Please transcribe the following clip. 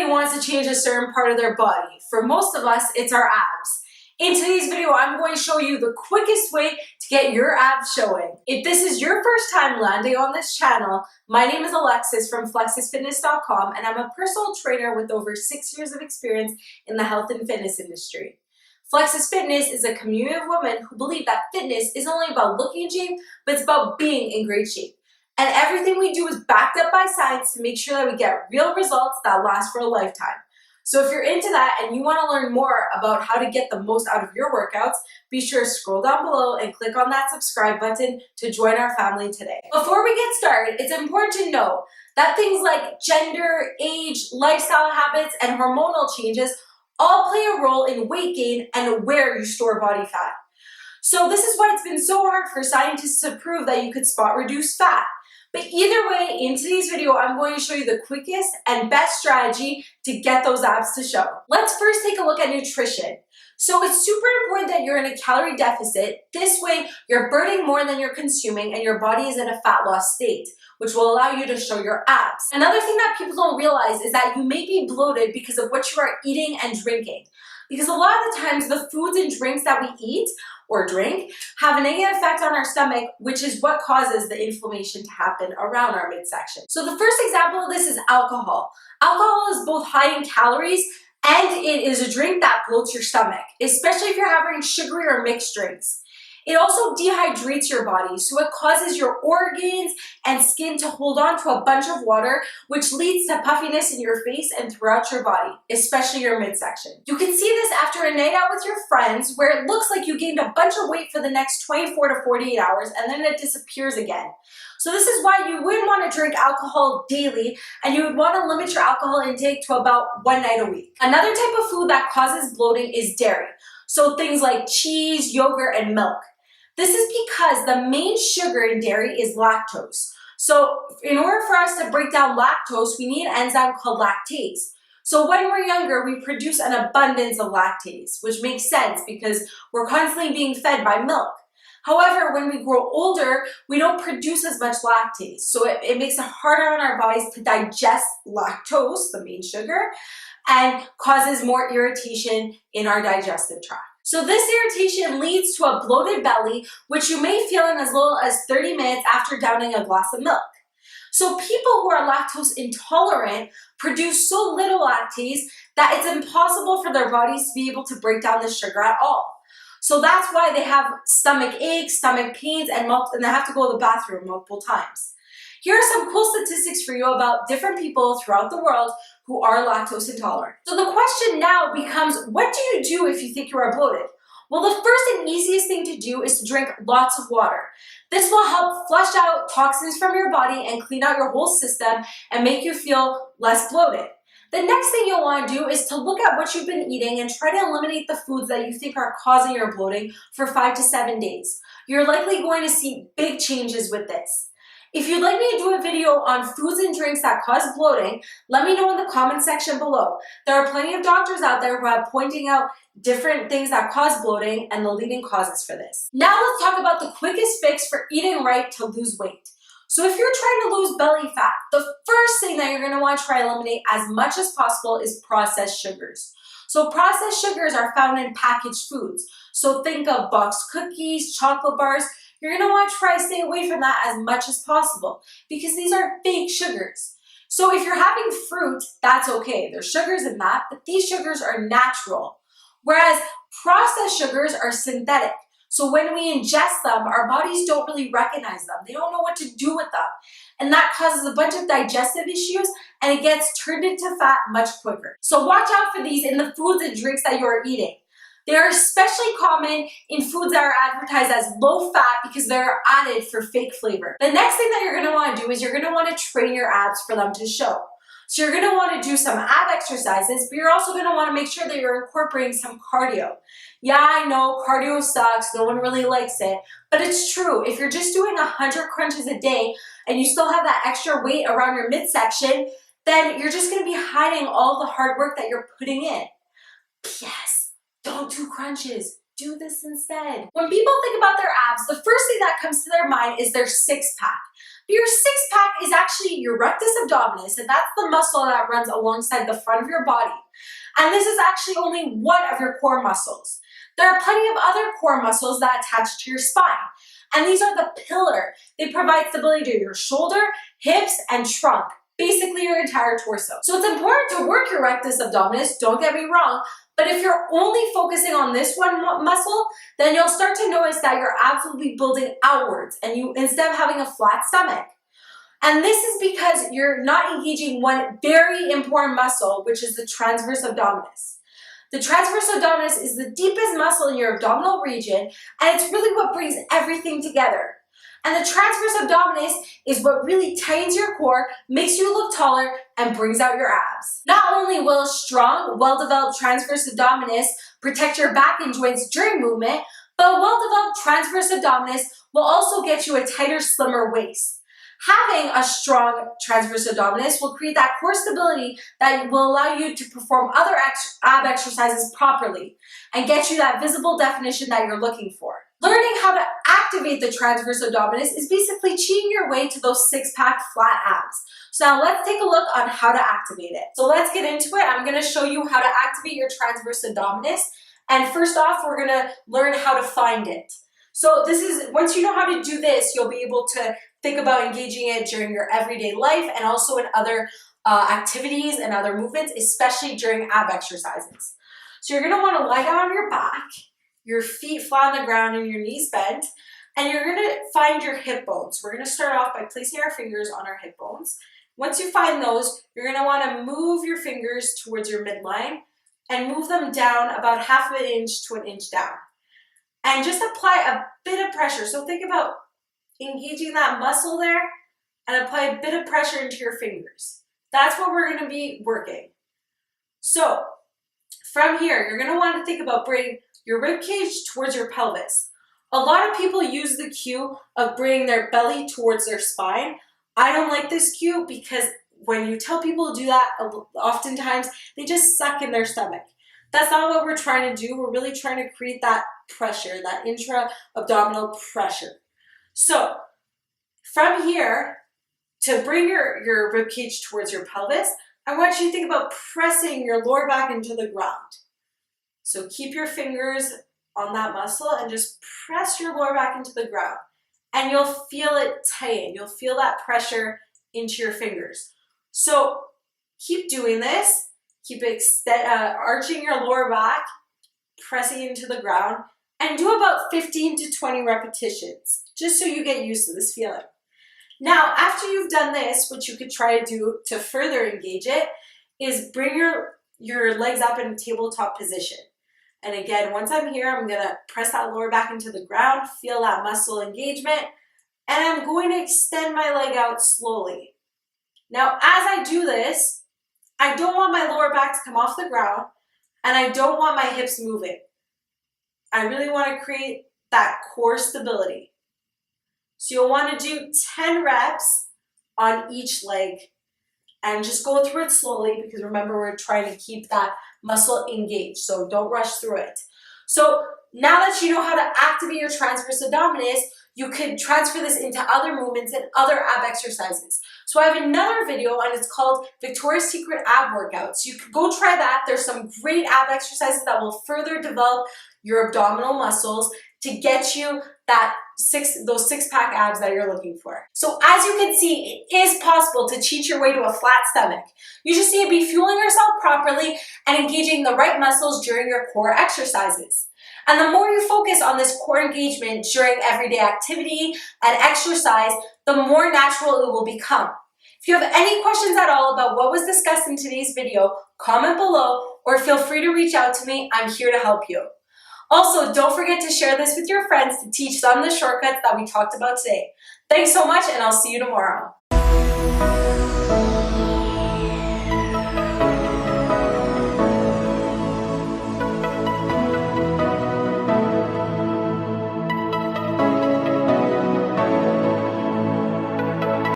Everybody wants to change a certain part of their body. For most of us, it's our abs. In today's video, I'm going to show you the quickest way to get your abs showing. If this is your first time landing on this channel, my name is Alexis from FlexisFitness.com, and I'm a personal trainer with over 6 years of experience in the health and fitness industry. Flexis Fitness is a community of women who believe that fitness isn't only about looking in shape, but it's about being in great shape. And everything we do is backed up by science to make sure that we get real results that last for a lifetime. So if you're into that and you want to learn more about how to get the most out of your workouts, be sure to scroll down below and click on that subscribe button to join our family today. Before we get started, it's important to know that things like gender, age, lifestyle habits, and hormonal changes all play a role in weight gain and where you store body fat. So this is why it's been so hard for scientists to prove that you could spot reduce fat. But either way, in today's video, I'm going to show you the quickest and best strategy to get those abs to show. Let's first take a look at nutrition. So it's super important that you're in a calorie deficit. This way, you're burning more than you're consuming and your body is in a fat loss state, which will allow you to show your abs. Another thing that people don't realize is that you may be bloated because of what you are eating and drinking. Because a lot of the times, the foods and drinks that we eat or drink have a negative effect on our stomach, which is what causes the inflammation to happen around our midsection. So the first example of this is alcohol. Alcohol is both high in calories and it is a drink that bloats your stomach, especially if you're having sugary or mixed drinks. It also dehydrates your body, so it causes your organs and skin to hold on to a bunch of water, which leads to puffiness in your face and throughout your body, especially your midsection. You can see this after a night out with your friends, where it looks like you gained a bunch of weight for the next 24 to 48 hours, and then it disappears again. So this is why you wouldn't want to drink alcohol daily, and you would want to limit your alcohol intake to about one night a week. Another type of food that causes bloating is dairy. So things like cheese, yogurt, and milk. This is because the main sugar in dairy is lactose. So in order for us to break down lactose, we need an enzyme called lactase. So when we're younger, we produce an abundance of lactase, which makes sense because we're constantly being fed by milk. However, when we grow older, we don't produce as much lactase. So it makes it harder on our bodies to digest lactose, the main sugar, and causes more irritation in our digestive tract. So this irritation leads to a bloated belly, which you may feel in as little as 30 minutes after downing a glass of milk. So people who are lactose intolerant produce so little lactase that it's impossible for their bodies to be able to break down the sugar at all. So that's why they have stomach aches, stomach pains, and they have to go to the bathroom multiple times. Here are some cool statistics for you about different people throughout the world who are lactose intolerant. So the question now becomes, what do you do if you think you are bloated? Well, the first and easiest thing to do is to drink lots of water. This will help flush out toxins from your body and clean out your whole system and make you feel less bloated. The next thing you'll want to do is to look at what you've been eating and try to eliminate the foods that you think are causing your bloating for 5 to 7 days. You're likely going to see big changes with this. If you'd like me to do a video on foods and drinks that cause bloating, let me know in the comment section below. There are plenty of doctors out there who are pointing out different things that cause bloating and the leading causes for this. Now let's talk about the quickest fix for eating right to lose weight. So if you're trying to lose belly fat, the first thing that you're going to want to try to eliminate as much as possible is processed sugars. So processed sugars are found in packaged foods. So think of boxed cookies, chocolate bars. You're going to want to try to stay away from that as much as possible because these are fake sugars. So if you're having fruit, that's okay. There's sugars in that, but these sugars are natural. Whereas processed sugars are synthetic. So when we ingest them, our bodies don't really recognize them. They don't know what to do with them. And that causes a bunch of digestive issues and it gets turned into fat much quicker. So watch out for these in the foods and drinks that you are eating. They are especially common in foods that are advertised as low fat because they're added for fake flavor. The next thing that you're going to want to do is you're going to want to train your abs for them to show. So you're going to want to do some ab exercises, but you're also going to want to make sure that you're incorporating some cardio. Yeah, I know cardio sucks. No one really likes it, but it's true. If you're just doing 100 crunches a day and you still have that extra weight around your midsection, then you're just going to be hiding all the hard work that you're putting in. Yes. Don't do crunches, do this instead. When people think about their abs, the first thing that comes to their mind is their six-pack. But your six-pack is actually your rectus abdominis, and that's the muscle that runs alongside the front of your body. And this is actually only one of your core muscles. There are plenty of other core muscles that attach to your spine. And these are the pillar. They provide stability to your shoulder, hips, and trunk. Basically your entire torso. So it's important to work your rectus abdominis, don't get me wrong, but if you're only focusing on this one muscle, then you'll start to notice that your abs will be building outwards and you instead of having a flat stomach. And this is because you're not engaging one very important muscle, which is the transverse abdominis. The transverse abdominis is the deepest muscle in your abdominal region, and it's really what brings everything together. And the transverse abdominis is what really tightens your core, makes you look taller, and brings out your abs. Not only will a strong, well-developed transverse abdominis protect your back and joints during movement, but a well-developed transverse abdominis will also get you a tighter, slimmer waist. Having a strong transverse abdominis will create that core stability that will allow you to perform other ab exercises properly and get you that visible definition that you're looking for. Learning how to activate the transverse abdominis is basically cheating your way to those six-pack flat abs. So now let's take a look on how to activate it. So let's get into it. I'm going to show you how to activate your transverse abdominis. And first off, we're going to learn how to find it. So once you know how to do this, you'll be able to think about engaging it during your everyday life and also in other activities and other movements, especially during ab exercises. So you're going to want to lie down on your back, your feet flat on the ground and your knees bent, and you're going to find your hip bones. We're going to start off by placing our fingers on our hip bones. Once you find those, you're going to want to move your fingers towards your midline and move them down about half an inch to an inch down. And just apply a bit of pressure. So think about engaging that muscle there and apply a bit of pressure into your fingers. That's what we're going to be working. So from here, you're going to want to think about bringing your rib cage towards your pelvis. A lot of people use the cue of bringing their belly towards their spine. I don't like this cue because when you tell people to do that, oftentimes they just suck in their stomach. That's not what we're trying to do. We're really trying to create that pressure, that intra-abdominal pressure. So from here, to bring your rib cage towards your pelvis, I want you to think about pressing your lower back into the ground. So keep your fingers on that muscle and just press your lower back into the ground. And you'll feel it tighten. You'll feel that pressure into your fingers. So keep doing this. Keep arching your lower back, pressing into the ground, and do about 15 to 20 repetitions, just so you get used to this feeling. Now, after you've done this, what you could try to do to further engage it is bring your legs up in a tabletop position. And again, once I'm here, I'm gonna press that lower back into the ground, feel that muscle engagement, and I'm going to extend my leg out slowly. Now, as I do this, I don't want my lower back to come off the ground, and I don't want my hips moving. I really want to create that core stability. So you'll want to do 10 reps on each leg, and just go through it slowly because remember, we're trying to keep that muscle engaged, so don't rush through it. So now that you know how to activate your transverse abdominis, you could transfer this into other movements and other ab exercises. So I have another video and it's called Victoria's Secret Ab Workouts. You could go try that. There's some great ab exercises that will further develop your abdominal muscles to get you those six-pack abs that you're looking for. So as you can see, it is possible to cheat your way to a flat stomach. You just need to be fueling yourself properly and engaging the right muscles during your core exercises. And the more you focus on this core engagement during everyday activity and exercise, the more natural it will become. If you have any questions at all about what was discussed in today's video, comment below or feel free to reach out to me. I'm here to help you. Also, don't forget to share this with your friends to teach them the shortcuts that we talked about today. Thanks so much, and I'll see you tomorrow.